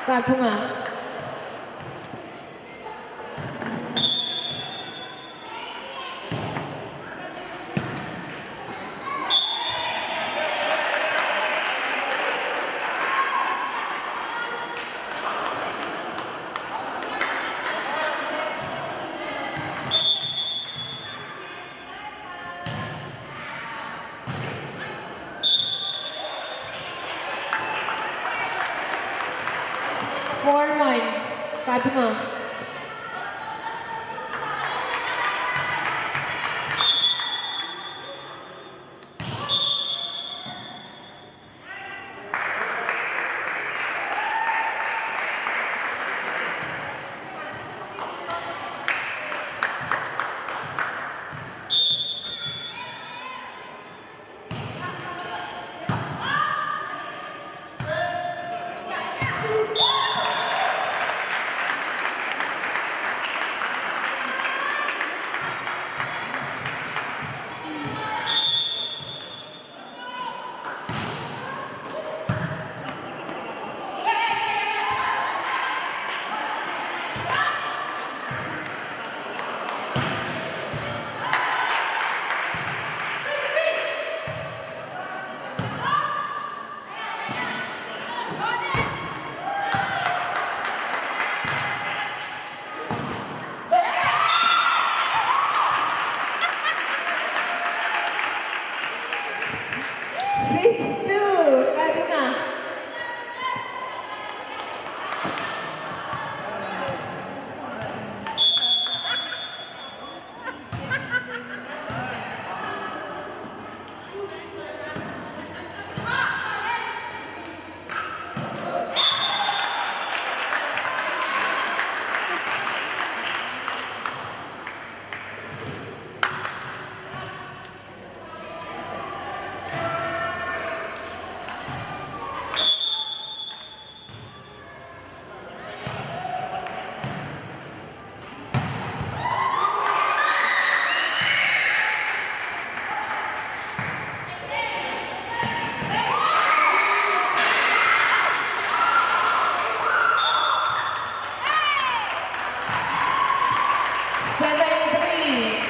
Fatima. Four-one, Fatima.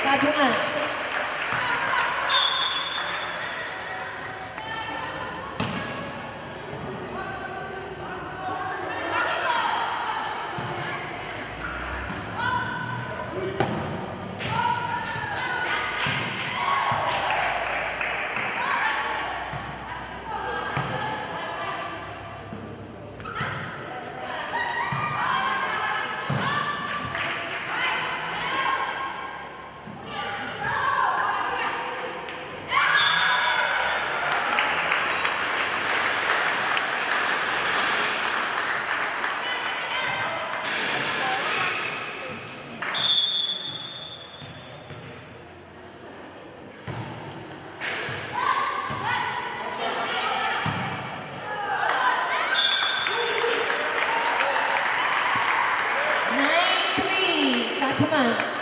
Fatima. 9-3, Fatima.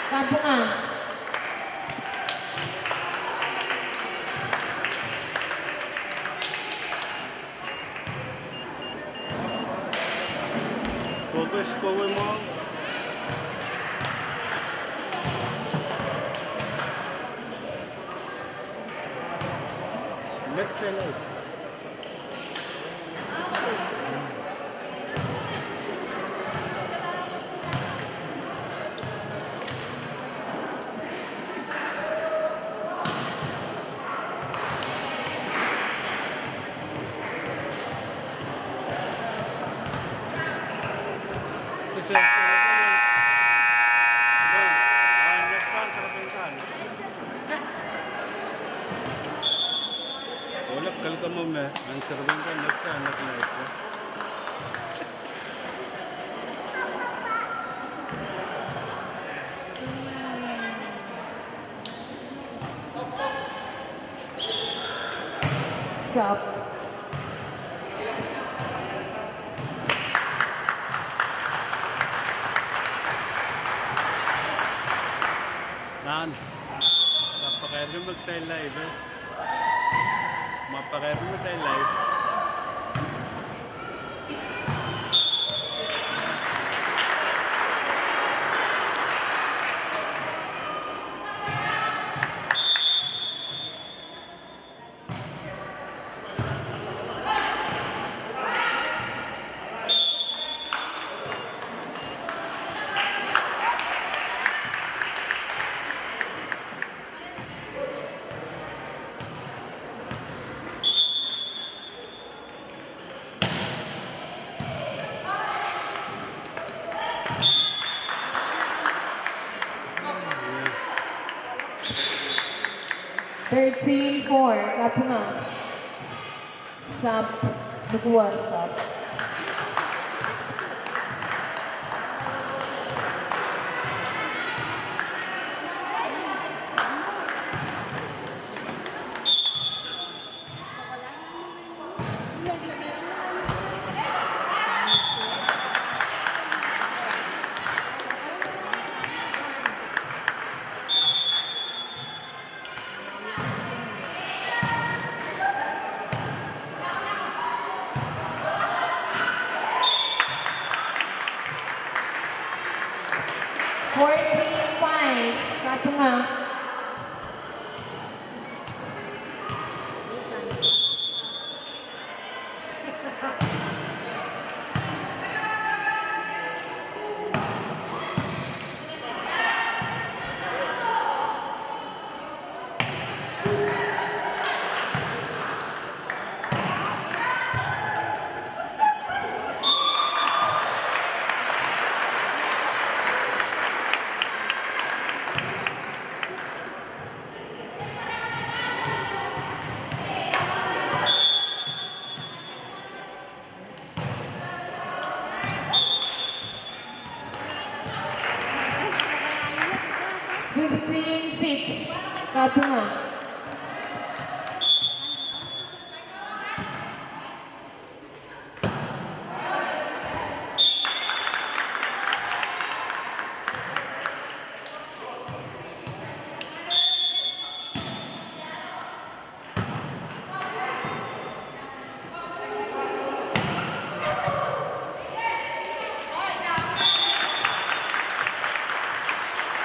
Kampungan. Kogoś szkoły ma? Metro. कल का मैं answer दूंगा लगता है लगना है Stop. Nan, napaka-heavy mo tayo live eh. Mapaka-heavy mo tayo live. Thirteen, 4. Kapuna. Stop. Nagwa. Stop. Kapuna. Fifteen, 6. Kapuna.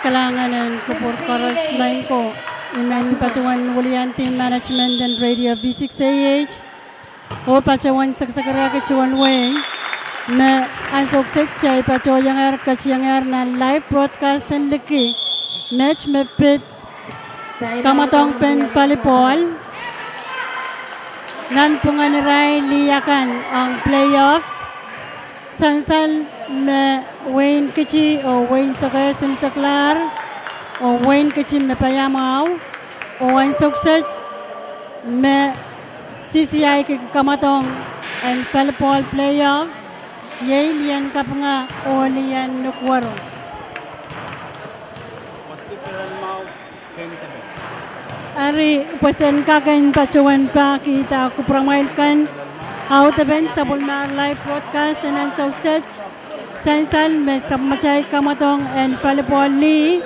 Kalanganan ko por Karasmain ko Inan Pachawan Wulian Team Management and Radio V6AH O Pachawan Saksakara Kachuan Way Na Ansok Sekchay Pacho Yangar Kacyangar na live broadcast and liki Match me pit Kamatong Pen Volleyball Nan Punganiray Liyakan ang playoff Sansal me Wayne Kichi o Wayne Sakay Simsaklar o Wayne Kichi me Payamaw o Wayne Suksaj me CCI ke Kamatong and Volleyball playoff Yay liyan kapanga o liyan nukwaro Ari pasen kakain pacuan pa kita kupramailkan out event sa Bulmar live broadcast and sausage Sensan me samachay Kamatong and Volleyball Lee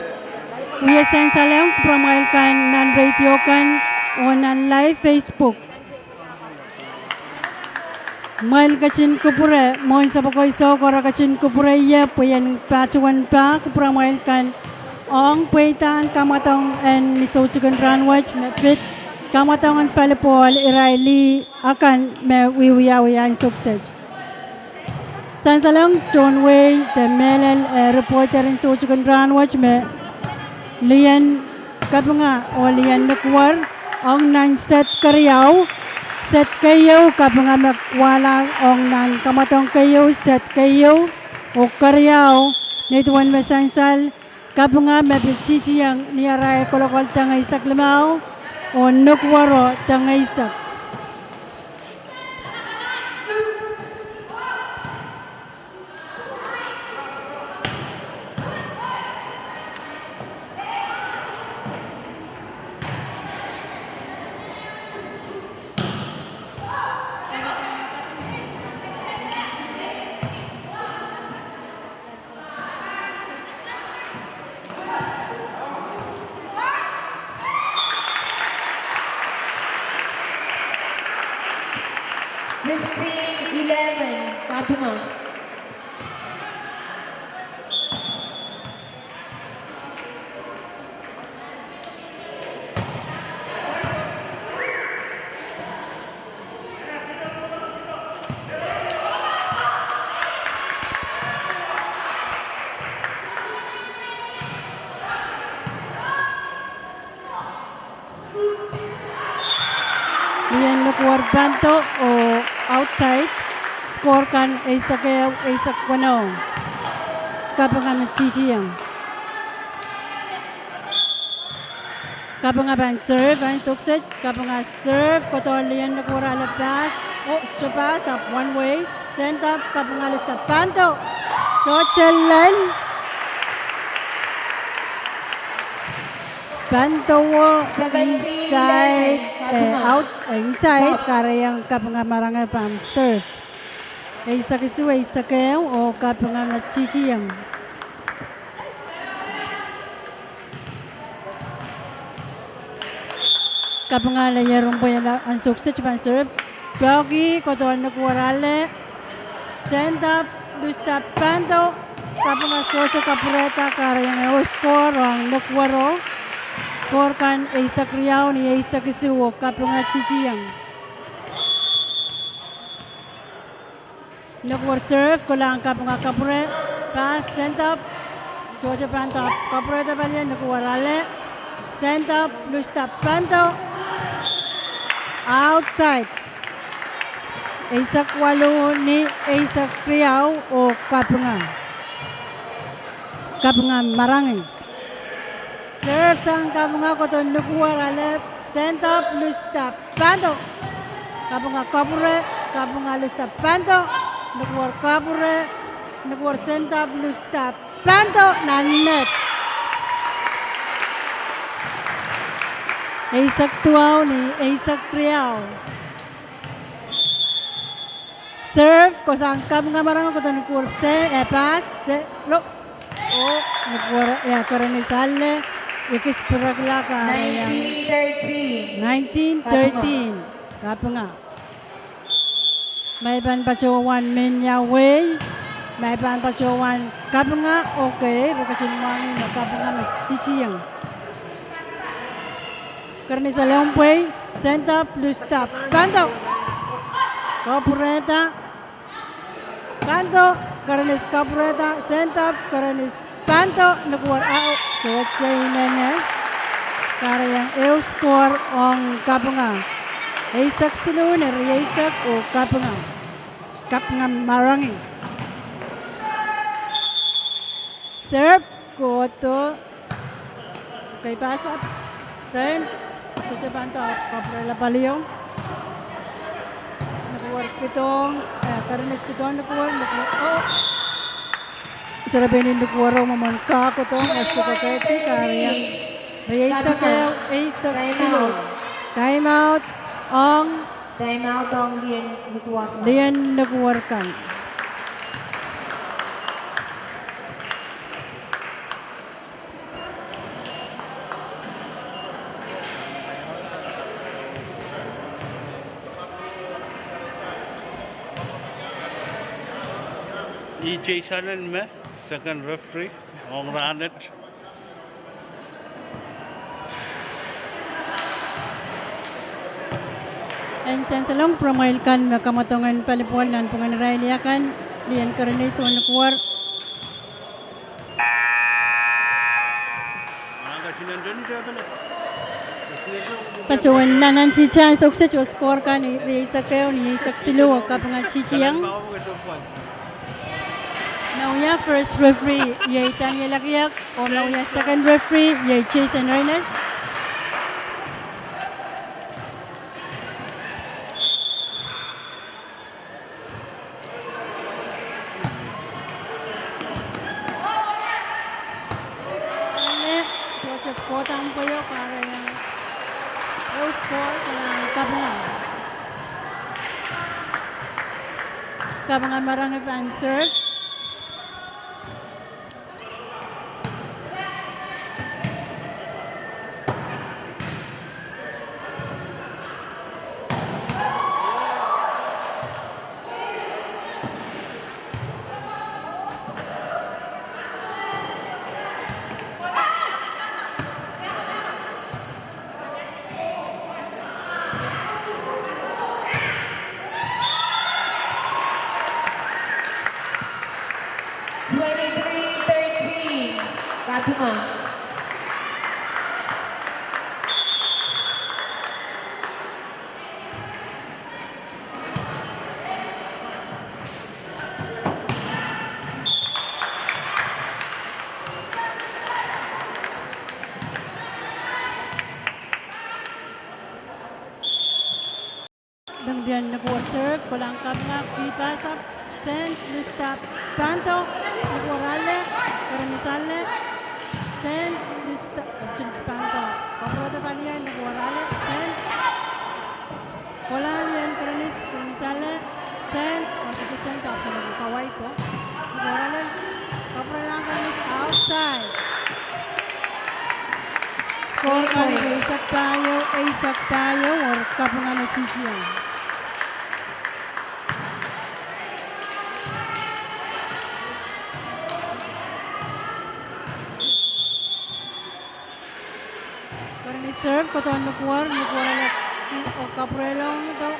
Uya sensan lang kupramailkan nan radio kan o nan live Facebook Mail kacin kupure mohon sabakoy so kora kacin kupure ya puyan pacuan pa kupramailkan Ong Paitan Kamatong and Misochikan Ranwach me pit Kamatong and Volleyball Iraili akan me wiwiyawiyan suksej. Sansalong John Way the Melel reporter in Sochikan Ranwach me Lian Kapanga o Lian Nukwar ong nan set karyaw set kayo kapanga makwala ong nan Kamatong kayo set kayo o karyaw nituan me sansal Kapanga mabichichi yang niaray kolokol tangay sak limao o nukwaro tangay sak. 15-11. Kapunga. Lian Lukwar banto o outside. Score kan Isakeo Isakwano. Kapangan Chichiyang. Kapangan serve and success. Kapangan serve. Koton Lian Lukwar ala pass. Oh, pass up one way. Send up. Kapangan lista banto. So Chelen. Bantowo inside, out, inside, karayang kapangamaranga pam serve. Isa kisuwa isa kayo o kapangama chichiyang. Kapangala yarong po yan ang sukses pang serve. Bagi kotoan na kuwarale. Send up, lusta panto. Kapanga socho kapureta karayang score ang nakuwaro. Score kan Isak Riau ni Isak Isuwo kapunga Chichiyang. Nakuwar serve kulang kapunga kapure. Pass sent up. Georgia panto kapure tabalya nakuwar ale. Sent up lusta panto. Outside. Isak Walu ni Isak Riau o kapunga. Kapunga Marangi. Serve sang kapunga koton nukuwar ale send up lusta panto kapunga kapure kapunga lusta panto nukuwar kapure nukuwar send up lusta panto na net Isak Tuaw ni Isak Priaw serve ko sang kapunga marang koton nukuwar pass lo oh nukuwar ya karena sale Ikis peragla ka 19-13. 19-13. Kapunga. May ban pacuan Menya Way. May ban pacuan Kapunga. Okay. Bakasyon wangi na Kapunga na Chichiyang. Karni sa Leompway. Send up, loose stop. Kanto. Kapureta. Kanto. Karnis Kapureta. Send up. Karnis Panto nakuwar out. So Chainene karayang eu score ang Kapunga. Isak Silun Isak o Kapunga. Kapunga Marangi. Serve Koto. Okay, pass up. Send. So Panto Kaprela Palio. Nakuwar pitong. Karanis pitong nakuwar. Oh. Sarabinin nukwaro mamangka ko to esto kaketi kariyang Reyesa kayo Isak Silun. Time out ang Lian Nukuwar. Lian Nukuwarkan. EJ Sanan me, second referee, on Ranet. Ang sensalong promail kan makamatongan palipuan nan panganaraya kan Lian Karnes on Nukuwar. Pacuan nanan chichang sukses o score kan ni Isak kayo ni Isak Silun kapunga Chichiyang. Nauya first referee, yay Tanya Lakiak, o nauya second referee, yay Jason Reynolds. So, potang po yun para yung score ng Kapungan. Kapungan marami pa ang serve. bien nagwa serve kolang kabna kipasa Saint Lista Panto nagwarale Karanisale Saint Lista Panto Kaproda Palia nagwarale Saint kolang yan Karanisale Saint Masih Saint apa lagi kawai ko nagwarale Kaproda Karanis outside Score kali Isak tayo or kapungan na chichiyan. Karena serve ko tuan nukuar ala kaprelong to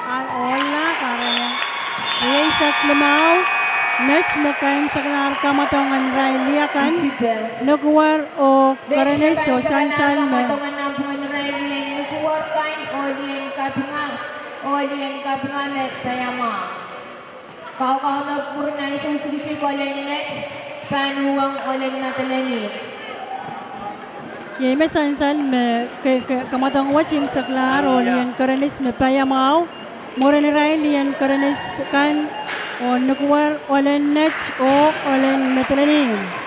al olla karena Isak lemau match makain saklar kamatongan Riley akan nukuar o karena so sansan me Olien kabungan at sayama. Kau nagpurna isang sisig olien net, panuwang olien natalani. Ye me sansan me kamatong watching saklar olien karanis me payamau, moren Riley karanis kan o nukuar olien net o olien natalani.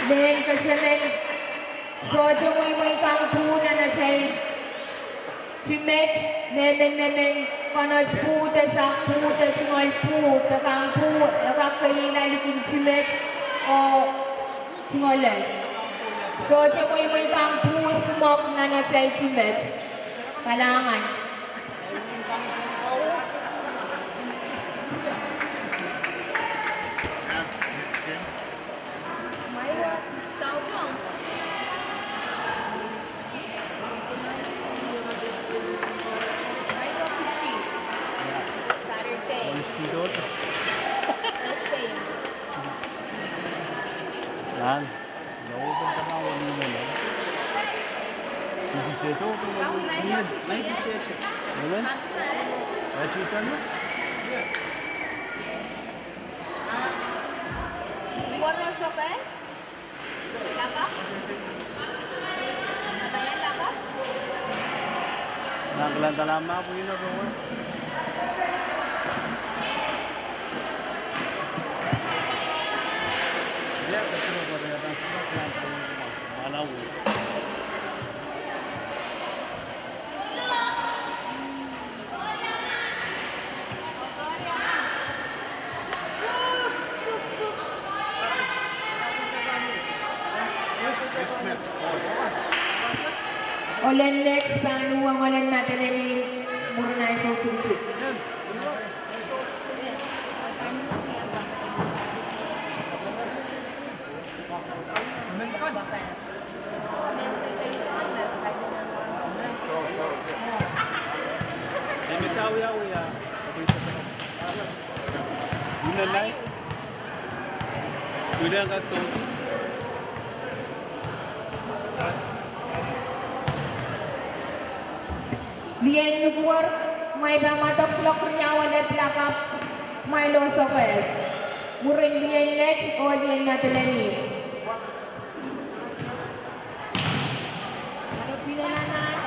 Then kasamin, project may kangpuna na siya. Simet, then kanas puta sa small puta, kangputa, kakailan likin simet o smolan. Project may kangpuna, smoke na siya simet. Kailangan. Yan. Nauupan ka na ako nila na. Sisiseto? May sisiseto. Amen? Kaya chicken mo? You want more chocolate? Laka? Bayan laka? Nakalanta naman ako yun ako. Ya, kasi magpapagatan sa mga malaw. Olen next, paano ang olen natin ay muna na isang susi. Uya. Gunalay. Udah ka to. Lian luar, may bamatok plok nyawa at lakap, may loso kayo. Muring lian next, o lian natalani. Ano pinanananan?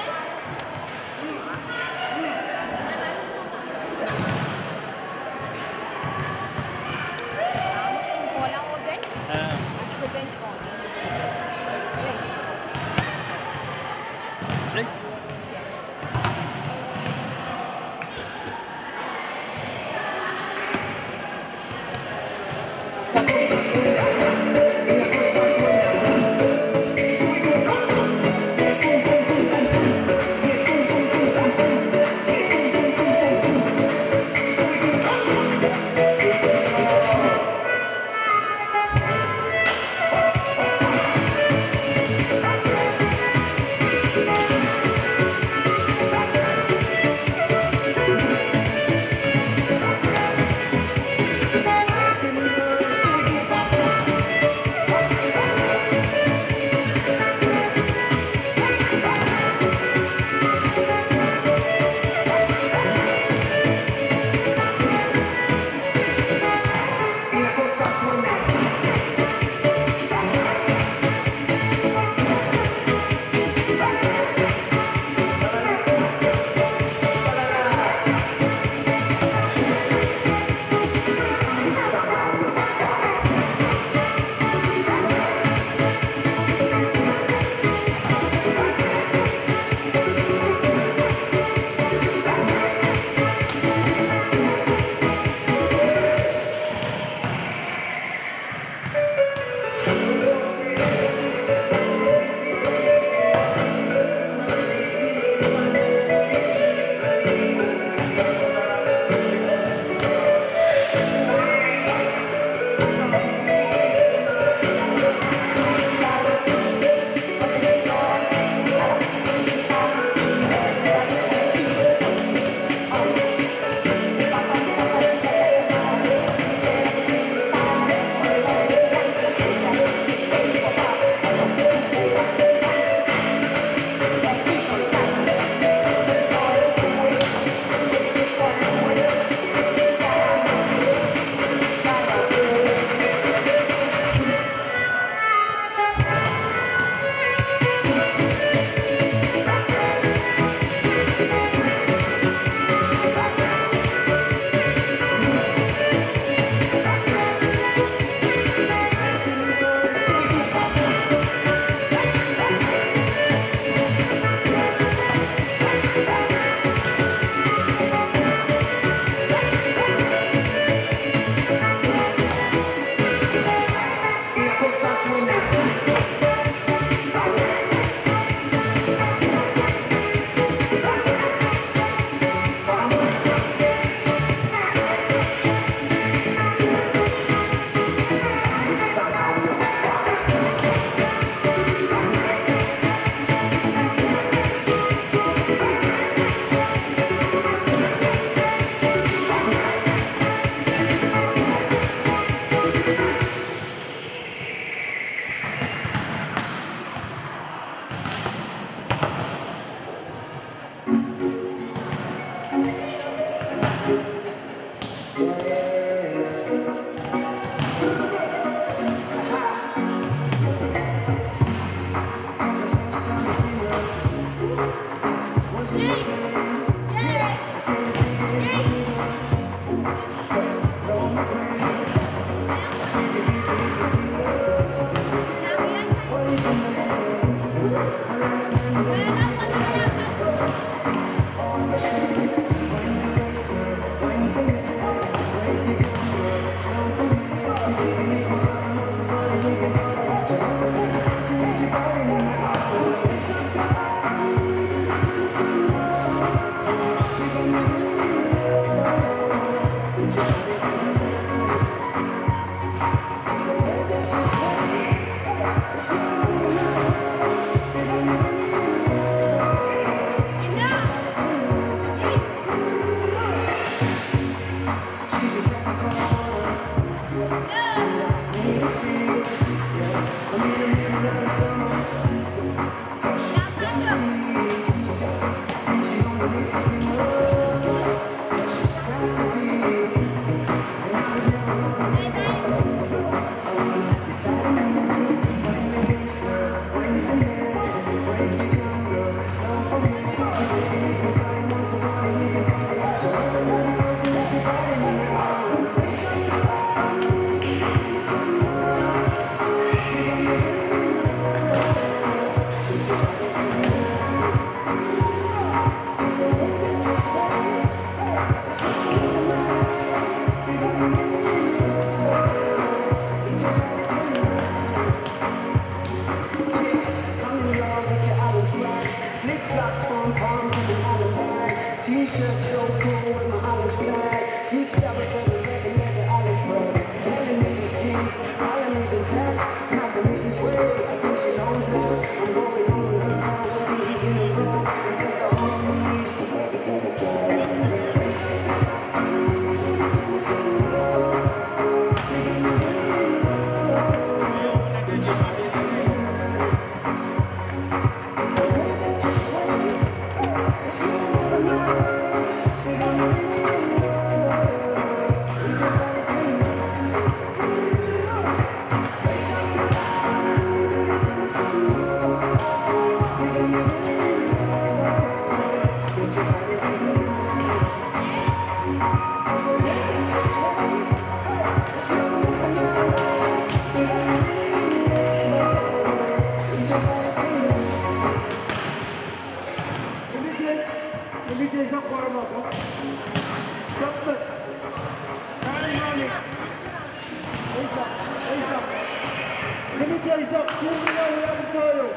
Yusak Surya Wiyawijaya.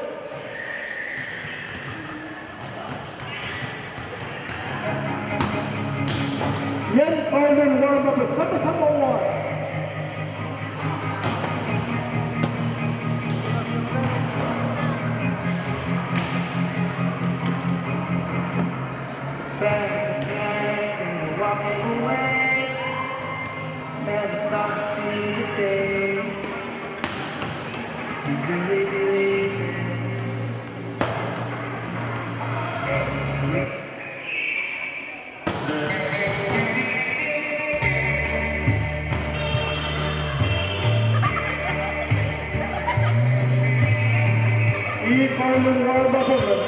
Yan Island warm up at sama-sama one. Back again, walking away. Never thought I'd see the day. You really believe it. Island warm up at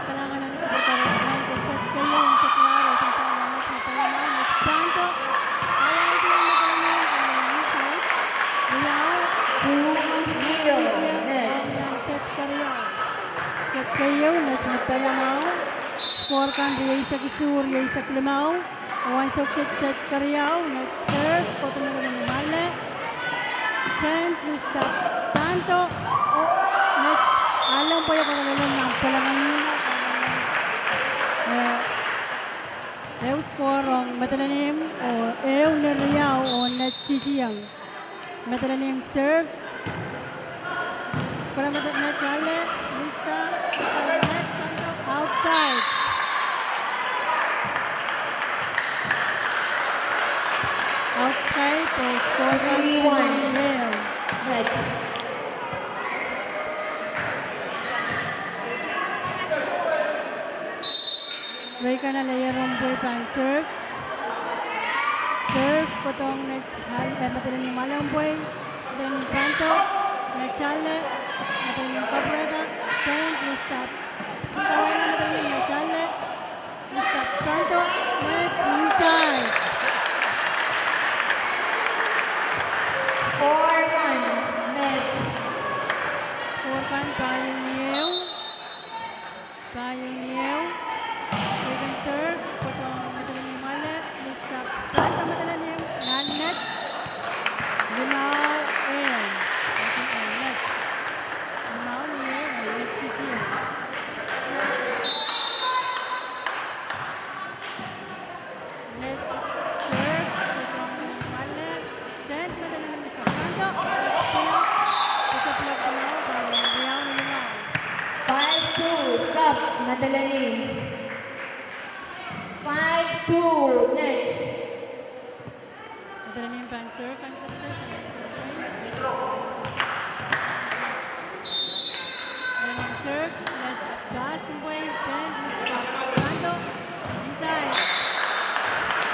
Kailangan ng pagkakaroon ko set kayo sa klaro sa salamat na palaman at kanto. Kaya ito yung magaling ang inside. Riyaw. 2-0. Next. Set kayo. Set kayo. Next na palamaw. Score kan Riyay sa Kisur. Riyay sa Klimaw. One success set kayo. Next serve. Koto na rin ng mali. 10 plus stop. Kanto. Next. Alam po yung kagalan ng palangan nila. Eu score matalanim o eu neriyaw o natchijiyang. Matalanim serve. Para matalanim chale. Lista. Outside. Outside o score 3-1. Next. Reka na layer romboy pan serve. Serve potong na matalan yung malamboy. Then kanto. Na chale. Matalan yung kabreda. Send. Stop. Sintaway na matalan yung na chale. Stop. Kanto. Next. Inside. 4-1. Next. Score kan payong niyo. Payong niyo. Second serve, potong matalan yung malet, stop, kanta matalan yung non-net, limaw, in. Net. Limaw niyo, net chichi. Net serve, potong malet, send, matalan yung stop, kanto, tulog, pagkaplog limaw, parang liyaw na limaw. 5-2. Stop. Madalanin. 5-2. Next. Matalan yung pan serve, serve, let's pass and wave, send, stop, kanto, inside.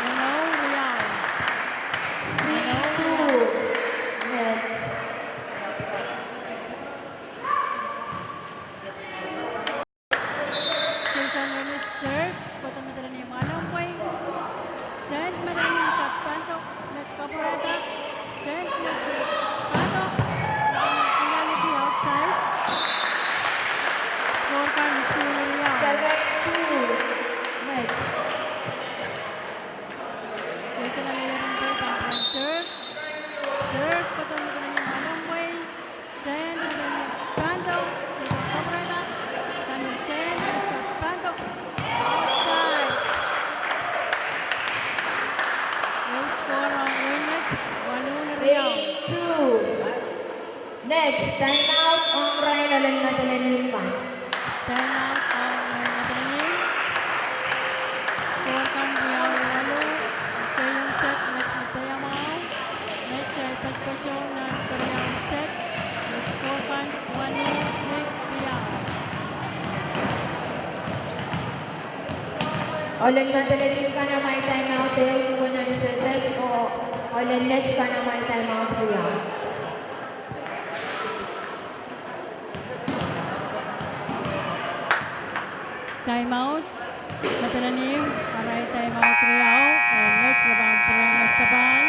Hello, Real. 3-2. Next. Jason Ernest serve, potong madalan yung manong wave, send, madalan yung stop, kanto, let's caporeta, send, let's kanto, finality outside. Score card is Real. 7-2. Next. Jason Ernest serve, serve, potong madalan yung manong wave, send, madalan yung kanto, Jason caporeta, Daniel send, stop, kanto, outside. Yung score on Winnet, 1-1 Real. 3-2. Next. Time out. Ang Ryan Alan Madalanin pa. Time out ang Matananim. Score kan Riau 8. Okay yung set. Next Matayamaw. Next ay tagpacho ng Riau set. Score kan 1-0 Riau. Olin Matananim ka na may timeout tayo kung nag-set o Olin next ka na may timeout Riau. Time out. Matananim. Aray time out Riau. Next labang Purenga Sabal.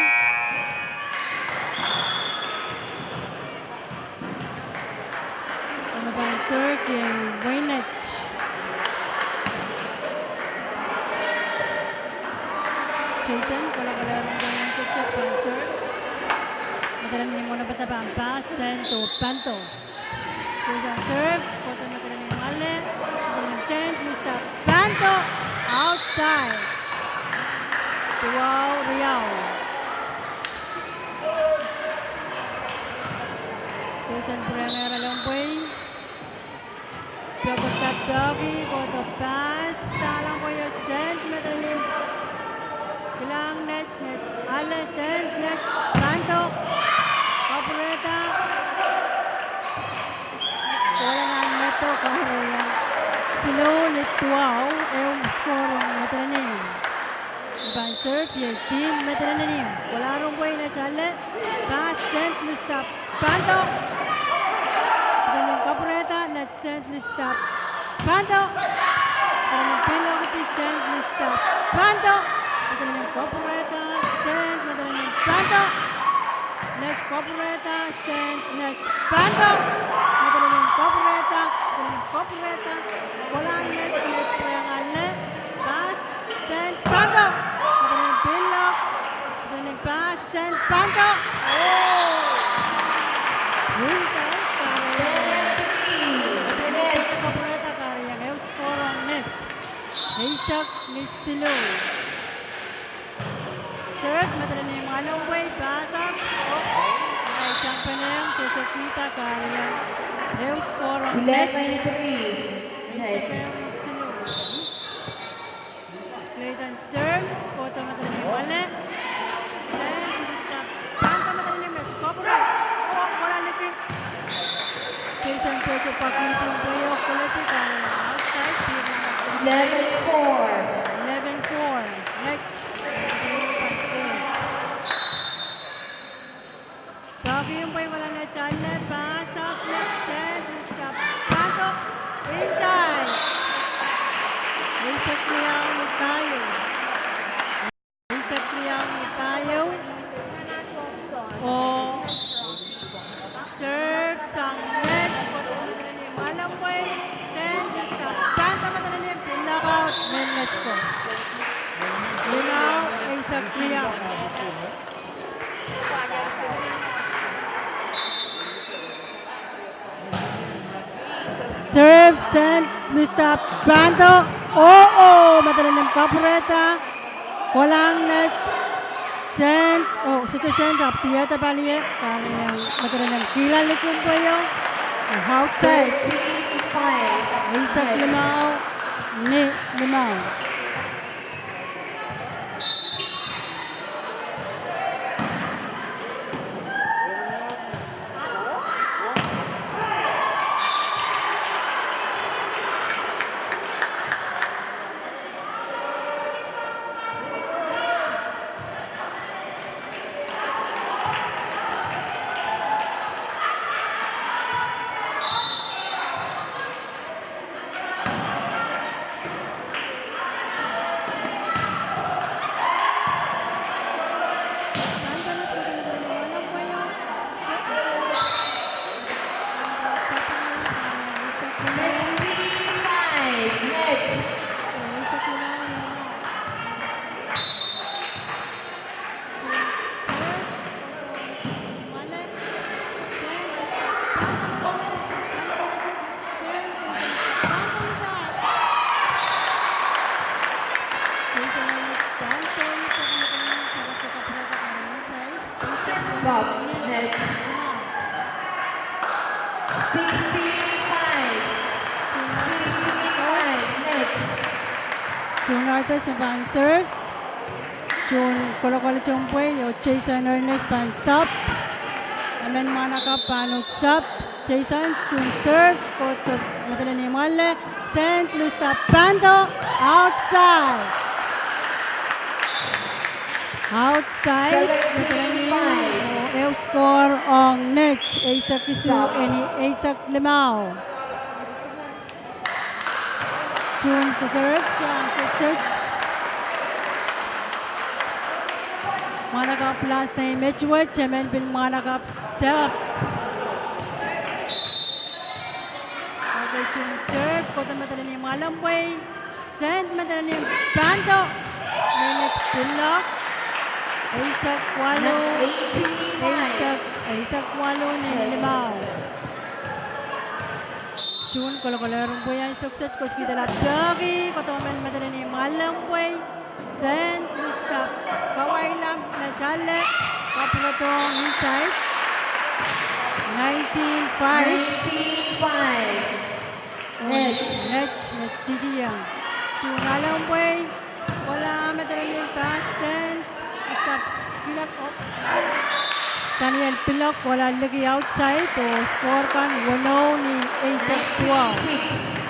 Ano ba ang serve yung Waynech. Jason, wala-walarong ganyan sa check point serve. Matananim muna ba taba ang pass? Send to Panto. Jason serve. Koto Matananim mali. Matananim send. Mr. Panto. Outside. Wow, Riau. Jason Purenga Ralongpoy. Piogo start Piogi. Koto pass. Talang ko yung send. Matananim. Bilang next. Ale send. Next. Panto. Opereta. Wala nga neto kahit yan. Slow Lituao yung score ng Matananim. Ibang serve yung team Matananim. Wala rong way na chale. Pass sent Mr. Panto. Matananim Opereta. Next sent Mr. Panto. Matananim penalty sent Mr. Panto. Matananim Opereta. Sent Matananim Panto. Next Opereta. Sent next Panto. Matananim Opereta. Opereta. Wala next Purenga. Pass. Sent Panto. Matananim pinlock. Matananim pass. Sent Panto. Inside. Opereta kaya ngayon score ang net. Isak Miss Silo. Third, Matananim Ralongpoy. Pass up. Ay isang panayang sa Tekita kaya ngayon score ang net. 11-3. Next. Played and serve. Koto Matananim wala. Then, stop. Panto Matananim. Let's cover. Wala lipi. Jason Soto Paquito Boyo Kuliti kaya outside. 11-4. 11-4. Next. Bago yung boy wala na channel. Pass up. Next set. Stop. Panto. Inside. Reset Riau ni tayo. Reset Riau ni tayo. O serve sang next. Ralongpoy. Send. Stop. Panto Matananim. Pinlockout. Main match ko. Riau. Reset Riau. Serve, send, Mr. Panto. Matananim Opereta. Walang net. Send. Sito send up. Tiyata baliye. Kaya Matananim kilalik yung po yung outside. 13-5. Isak Limao. Ni Limao. Martes na ban serve. Jun Kolokolo Chumpwe o Jason Ernest ban sub. Amen Manaka panut sub. Jason Jun serve. Koto matala ni Male. St. Lusta Pando outside. Outside. Matala ni El score on net. Isaac Isu and Isaac Limao. Jun sa serve. Search. Managap last name Mitchwood, Chemen bin Managap serve. Okay, Jun serve. Kota matala ni Malambay. Send matala ni Bando. Minute Pinlock. Isaac Walo. Isaac Walo ni Limao. Jun kolo-kolarong po yan. Sukses ko kita lahat. Dagi. Kota matala ni Malambay. Send to stop. Kawai lam na chale. Kapulotong inside. 19-5. 19-5. Net. Next, Gigi Yang. Chungalang way. Wala madaling pass. Send. Stop. Pilak up. Daniel Pilak. Wala lagi outside. To score kan. Wano ni Isaac 12.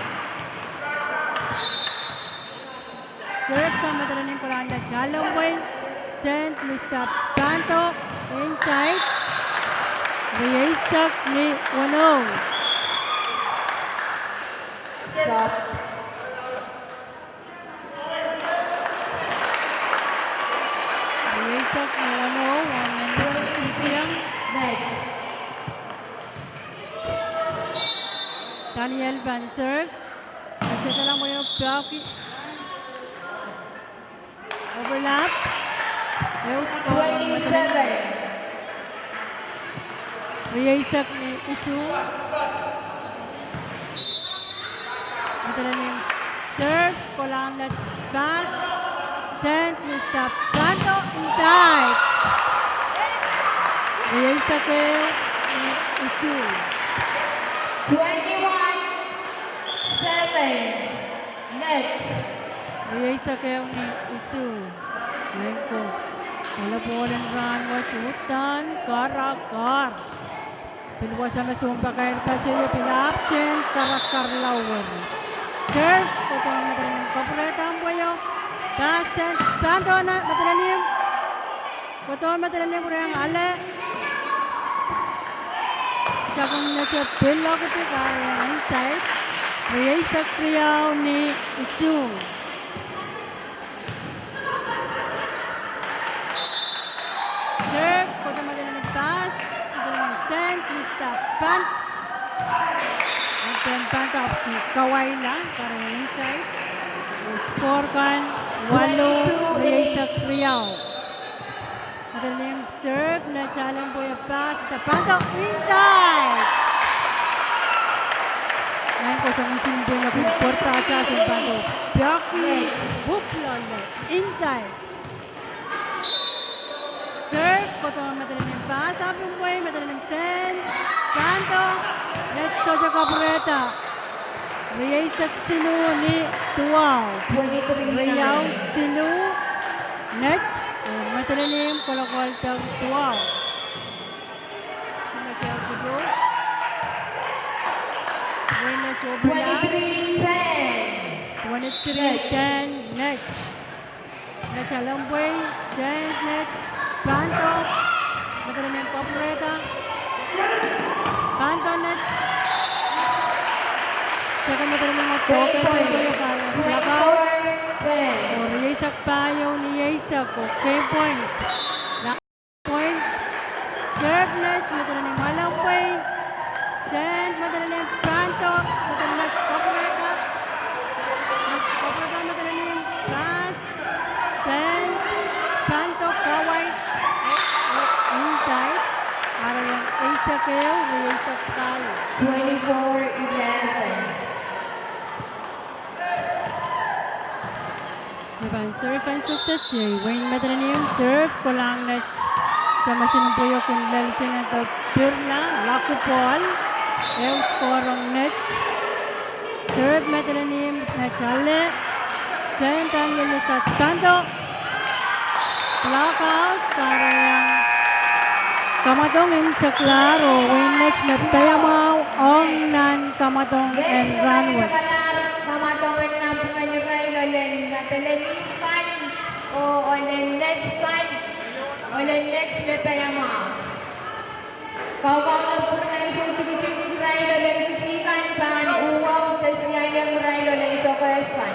Serve sa madaling Kuranda Chalaway. Send Mr. Planto inside. Riyasak ni Wano. Stop. Riyasak ni Wano. 1 Net. Daniel Van serve. Kasi lang mo yung blocky. Overlap. Score 27. Riyasak ni Isu. Madaling serve. Kulang let's pass. Send to stop. Planto inside. Riyasak ni Isu. 21-7. Net. Riyasak ni Isu. Ngayon ko. Wala po walang run. Chutan. Karakar. Pilwasan na sumpa kayo kasi yung pilapchen. Karakar lawan. Serve. Ito ang madaling kapreta ang buwayo. Tasten. Santo na madaling. Ito ang madaling kurang ale. Tsakang na siya pilok ito kaya inside. Riyasak Priyaw ni Isu. Serve, kung madaling pass, madaling send, Mr. Pant. And then Pant up si Kawai lang, para inside. Score kan, 8, Riyasak Priyaw. Madaling serve, na challenge po yung pass sa Pant inside. Ngayon ko sa musimbo na pinporta sa Pant. Biaki, buklon, inside. Serve, koto madaling pass, abong way, madaling send, Panto, let's Soja Cabrera, Riyasak Sinu ni Tuaw, 23-9. Riyaw Sinu, net, madaling kolokol tag Tuaw. Sumakyaw kudo, Buena Chobula, 23-10. 23-10, net, Nachalamboy, send net, Panto, madaling Cabrera, Panto net, saka madaling mga token ko yung knockout. 24-10. O Riyasak payo ni Riyasak, okay point. Point, serve net, madaling Malamboy, send, madaling Panto, madaling Cabrera, Cabrera madaling pass, send, Panto, Kawai, inside, para yung Isaac kayo, Riyasak tayo. 24-11. Diban, serve and success siya. Wayne Madranium, serve, kulang na sama sinumpuyo kung lalitsya na ito. Pirla, Lakupol, yung score on net. Serve Madranium na chale. St. Daniel está dando blackout para yang Kamatong Saklar o Winlech na Payamaw Ong Nan Kamatong and Runway. Kamatongan na pangayuray olen na telenipan o olen next kan olen next na payama. Kawang na po na isang sige-sige ray olen kusikan pan uwang tasiyayang ray olen ito kayasan.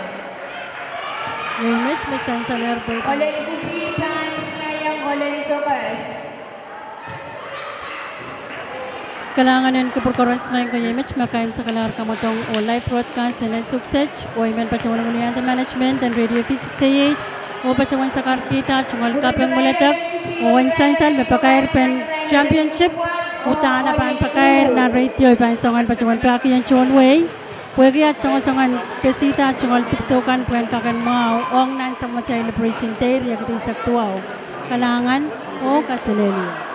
Winlech may Sansaler po. Olen kusikan tasiyayang olen ito kayasan. Kalanganan ko perkorans may image makaim sa kalar kamatong o live broadcast na success o iman pa siya walang management and radio physics sayit o pa siya sa karkita chungal kapang malatak o ang sansal may pakair pen championship utaan na paan pakair na radio ipan songan pa siya paki ang chun way pwede at songan pesita chungal tipsokan puen kakan mau ong nan sa mga celebration day yak ito isaktuaw kalangan o kasileli.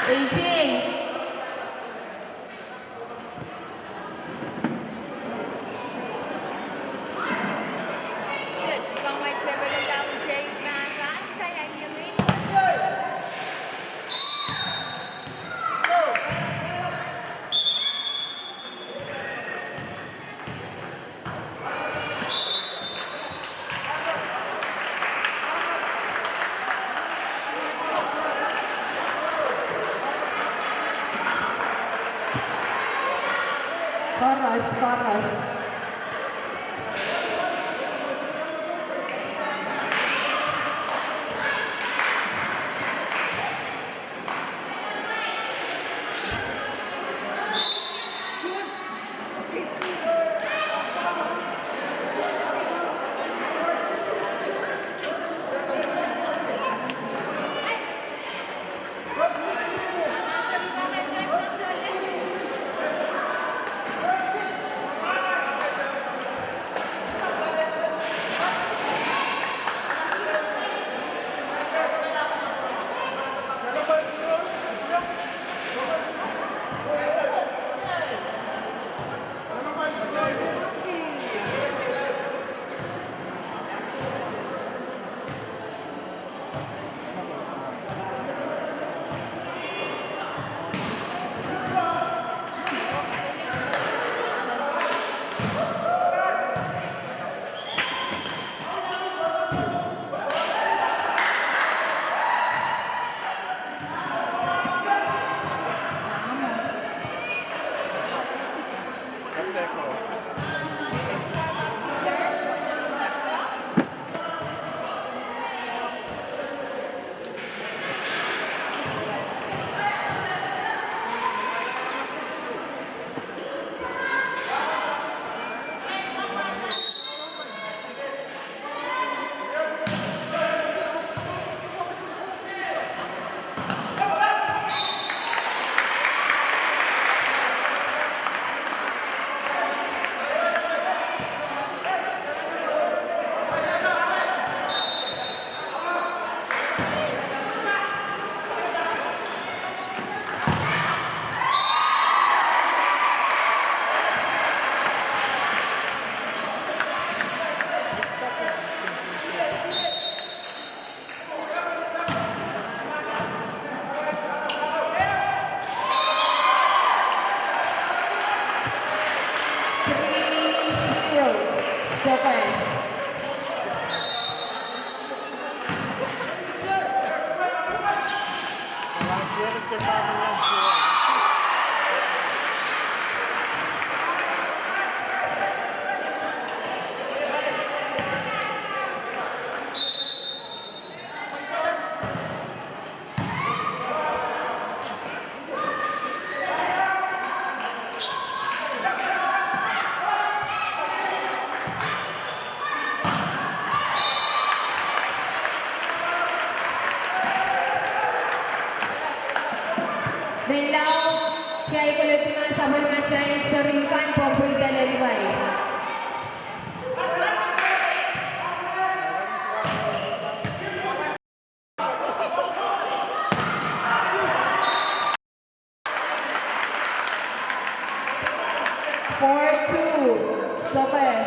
Aging. Chorus. Now, siya ay kulitingan sa mga siya ay saringkan po po ilalagay. Four, two, Lopez.